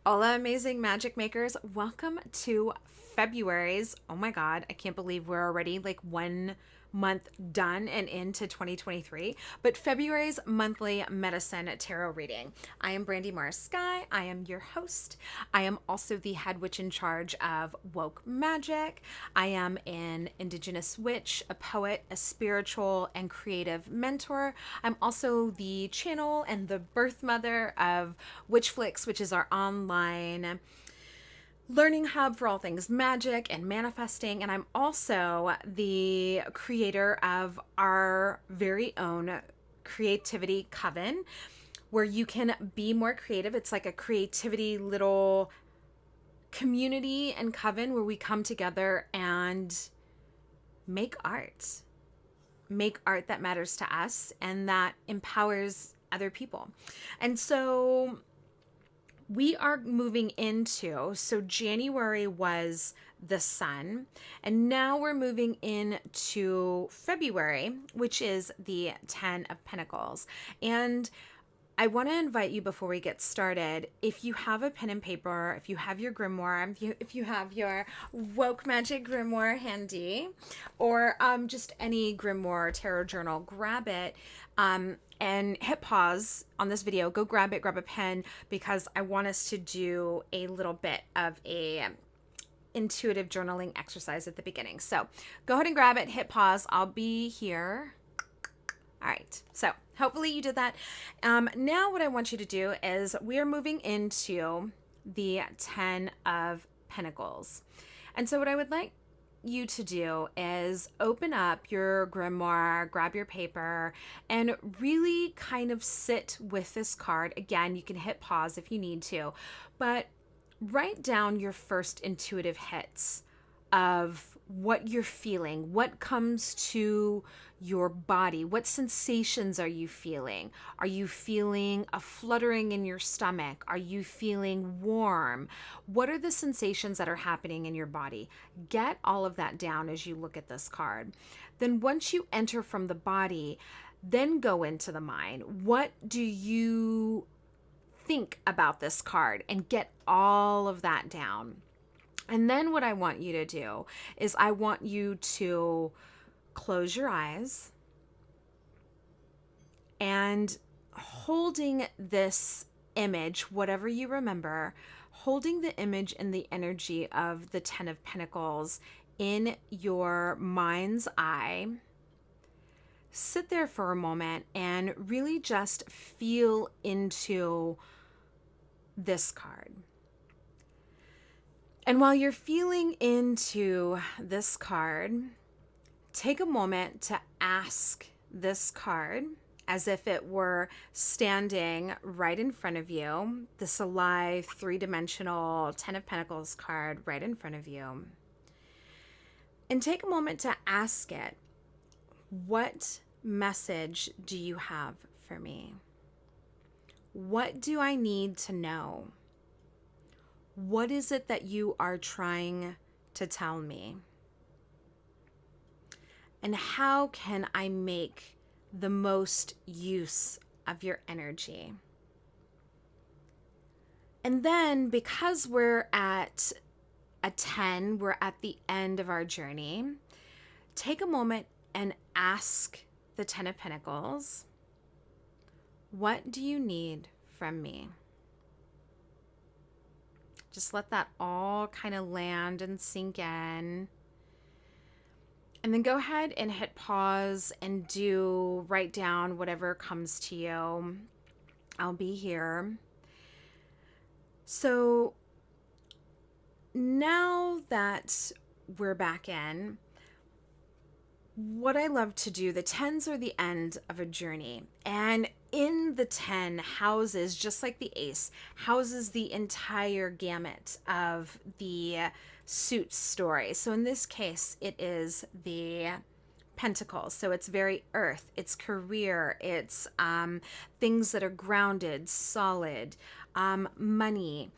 Hola, amazing magic makers. Welcome to February's. Oh my God, I can't believe we're already like 1 month done and into 2023. But February's monthly medicine tarot reading. I am Brandy Morris Sky. I am your host. I am also the head witch in charge of Woke Magic. I am an Indigenous witch, a poet, a spiritual and creative mentor. I'm also the channel and the birth mother of Witchflix, which is our online learning hub for all things magic and manifesting. And I'm also the creator of our very own Creativity Coven, where you can be more creative. It's like a creativity little community and coven where we come together and make art. Make art that matters to us and that empowers other people. And so we are moving into, so January was the sun, and now we're moving into February, which is the 10 of Pentacles. And I want to invite you before we get started, if you have a pen and paper, if you have your grimoire, if you have your Woke Magic grimoire handy, or just any grimoire tarot journal, grab it and hit pause on this video. Go grab it, grab a pen, because I want us to do a little bit of a intuitive journaling exercise at the beginning. So go ahead and grab it, hit pause. I'll be here. All right, so hopefully you did that. Now what I want you to do is we are moving into the 10 of Pentacles. And so what I would like you to do is open up your grimoire, grab your paper, and really kind of sit with this card. Again, you can hit pause if you need to, but write down your first intuitive hits of what you're feeling, what comes to your body, what sensations are you feeling? Are you feeling a fluttering in your stomach? Are you feeling warm? What are the sensations that are happening in your body? Get all of that down as you look at this card. Then once you enter from the body, then go into the mind. What do you think about this card? And get all of that down. And then what I want you to do is I want you to close your eyes and holding this image, whatever you remember, holding the image and the energy of the 10 of Pentacles in your mind's eye. Sit there for a moment and really just feel into this card. And while you're feeling into this card, take a moment to ask this card as if it were standing right in front of you, this alive, three-dimensional 10 of Pentacles card right in front of you. And take a moment to ask it, what message do you have for me? What do I need to know? What is it that you are trying to tell me? And how can I make the most use of your energy? And then, because we're at a 10, we're at the end of our journey, take a moment and ask the 10 of Pentacles, what do you need from me? Just let that all kind of land and sink in. And then go ahead and hit pause and write down whatever comes to you. I'll be here. So now that we're back in, what I love to do, the 10s are the end of a journey. And in the 10 houses, just like the ace, houses the entire gamut of the suit story. So in this case, it is the Pentacles. So it's very earth, it's career, it's things that are grounded, solid, money,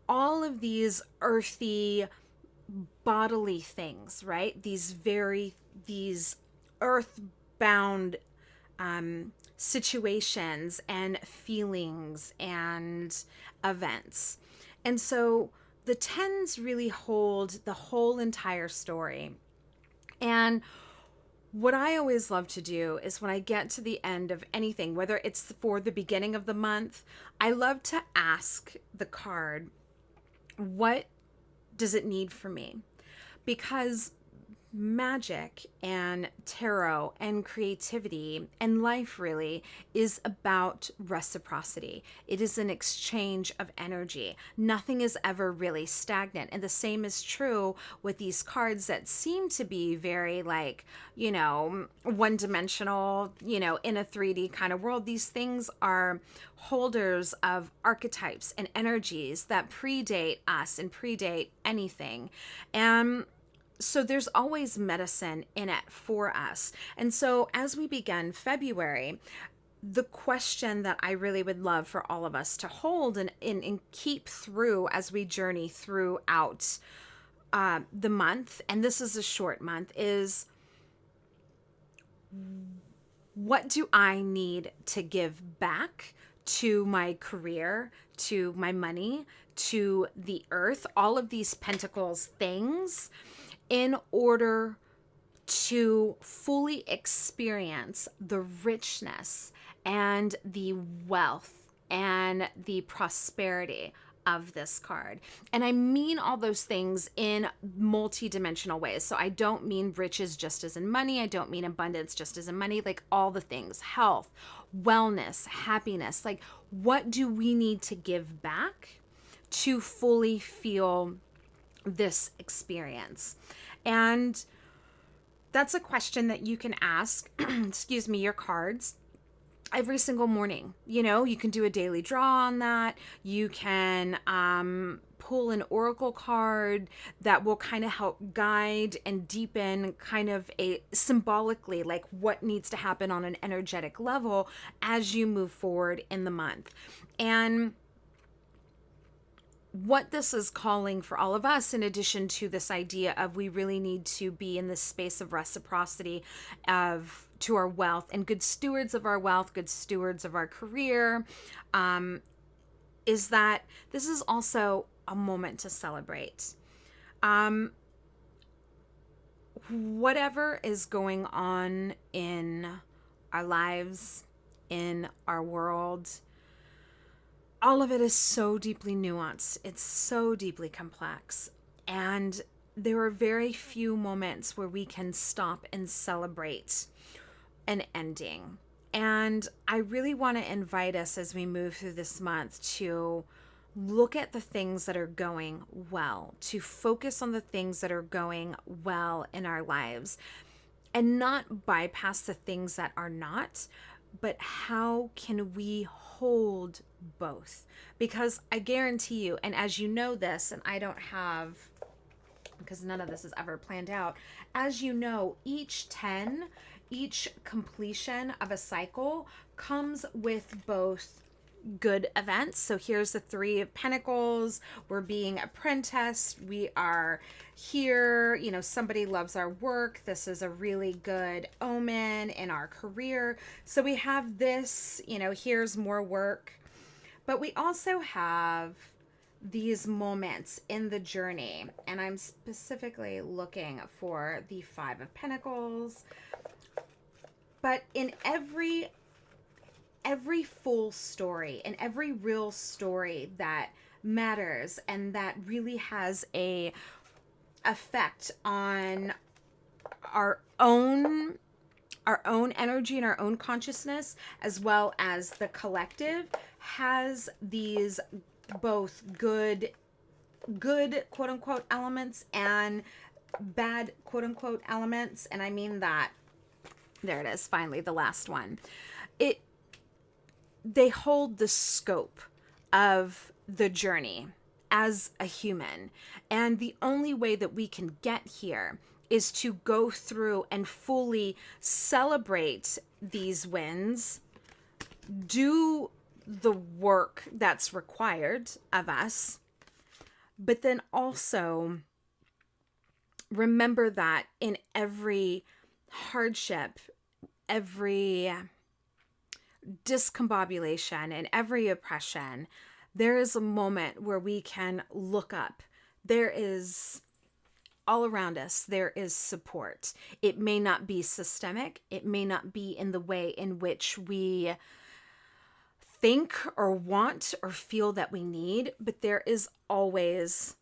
all of these earthy, bodily things, right? These earthbound situations and feelings and events. And so the tens really hold the whole entire story. And what I always love to do is when I get to the end of anything, whether it's for the beginning of the month, I love to ask the card, what does it need from me? Because magic and tarot and creativity and life really is about reciprocity. It is an exchange of energy. Nothing is ever really stagnant. And the same is true with these cards that seem to be very like, one dimensional, in a 3D kind of world. These things are holders of archetypes and energies that predate us and predate anything. And so there's always medicine in it for us. And so as we begin February, the question that I really would love for all of us to hold and keep through as we journey throughout the month, and this is a short month, is what do I need to give back to my career, to my money, to the earth, all of these pentacles things, in order to fully experience the richness and the wealth and the prosperity of this card. And I mean all those things in multi-dimensional ways. So I don't mean riches just as in money. I don't mean abundance just as in money, like all the things, health, wellness, happiness. Like, what do we need to give back to fully feel this experience? And that's a question that you can ask, excuse me, your cards every single morning. You can do a daily draw on that. You can pull an oracle card that will kind of help guide and deepen kind of a symbolically like what needs to happen on an energetic level as you move forward in the month. And what this is calling for all of us, in addition to this idea of we really need to be in this space of reciprocity to our wealth and good stewards of our wealth, good stewards of our career, is that this is also a moment to celebrate. Whatever is going on in our lives, in our world, all of it is so deeply nuanced. It's so deeply complex. And there are very few moments where we can stop and celebrate an ending. And I really want to invite us as we move through this month to look at the things that are going well, to focus on the things that are going well in our lives, and not bypass the things that are not, but how can we hold both? Because I guarantee you, and as you know this, and I don't have, because none of this is ever planned out, as you know, each completion of a cycle comes with both good events. So here's the 3 of Pentacles. We're being apprenticed. We are here. Somebody loves our work. This is a really good omen in our career. So we have this, here's more work. But we also have these moments in the journey. And I'm specifically looking for the 5 of Pentacles. But in every full story and every real story that matters and that really has a effect on our own energy and our own consciousness, as well as the collective, has these both good quote unquote elements and bad quote unquote elements. And I mean that, there it is, finally the last one. They hold the scope of the journey as a human. And the only way that we can get here is to go through and fully celebrate these wins, do the work that's required of us, but then also remember that in every hardship, every discombobulation, and every oppression, there is a moment where we can look up. There is all around us, there is support. It may not be systemic, it may not be in the way in which we think or want or feel that we need, but there is always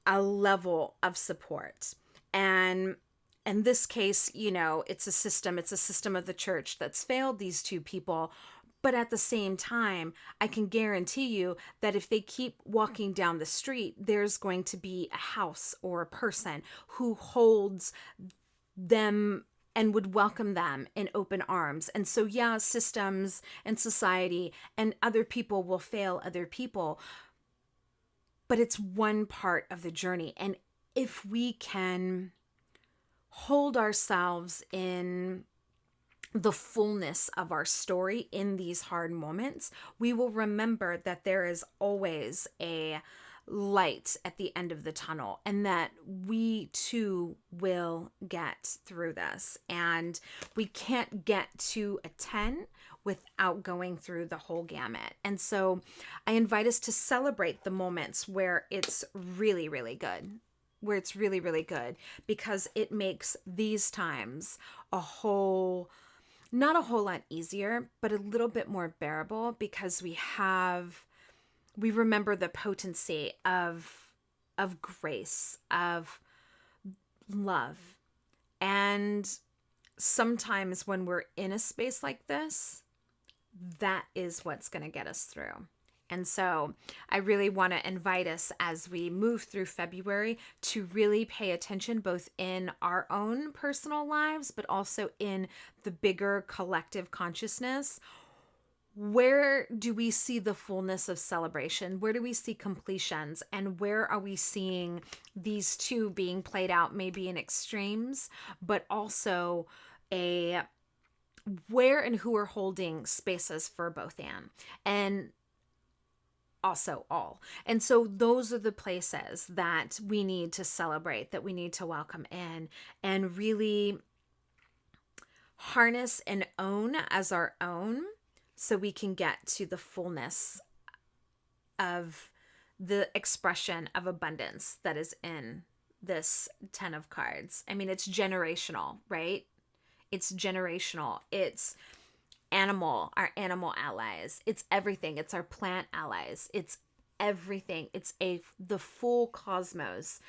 a level of support. And in this case, it's a system of the church that's failed these two people. But at the same time, I can guarantee you that if they keep walking down the street, there's going to be a house or a person who holds them and would welcome them in open arms. And so, yeah, systems and society and other people will fail other people, but it's one part of the journey. And if we can hold ourselves in the fullness of our story in these hard moments, we will remember that there is always a light at the end of the tunnel, and that we too will get through this. And we can't get to a 10 without going through the whole gamut. And so I invite us to celebrate the moments where it's really, really good. Where it's really, really good, because it makes these times not a whole lot easier, but a little bit more bearable, because we remember the potency of grace, of love. And sometimes when we're in a space like this, that is what's going to get us through. And so I really want to invite us, as we move through February, to really pay attention both in our own personal lives, but also in the bigger collective consciousness. Where do we see the fullness of celebration? Where do we see completions? And where are we seeing these two being played out, maybe in extremes, but also where and who are holding spaces for both and also all. And so those are the places that we need to celebrate, that we need to welcome in, and really harness and own as our own, so we can get to the fullness of the expression of abundance that is in this 10 of cards. I mean, it's generational, right? It's generational. It's our animal allies. It's everything. It's our plant allies. It's everything. It's the full cosmos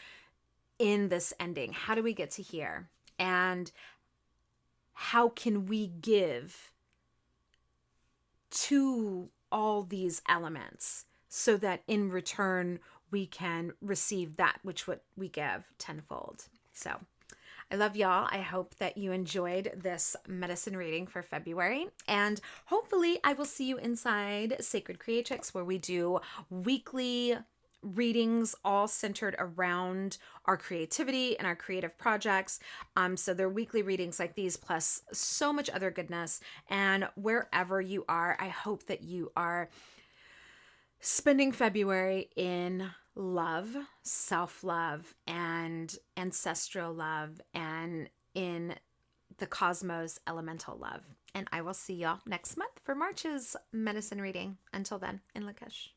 in this ending. How do we get to here? And how can we give to all these elements so that in return we can receive that which we give tenfold? So I love y'all. I hope that you enjoyed this medicine reading for February. And hopefully I will see you inside Sacred Creatrix, where we do weekly readings all centered around our creativity and our creative projects. So they're weekly readings like these, plus so much other goodness. And wherever you are, I hope that you are spending February in love, self-love, and ancestral love, and in the cosmos elemental love. And I will see y'all next month for March's medicine reading. Until then, in Lakesh.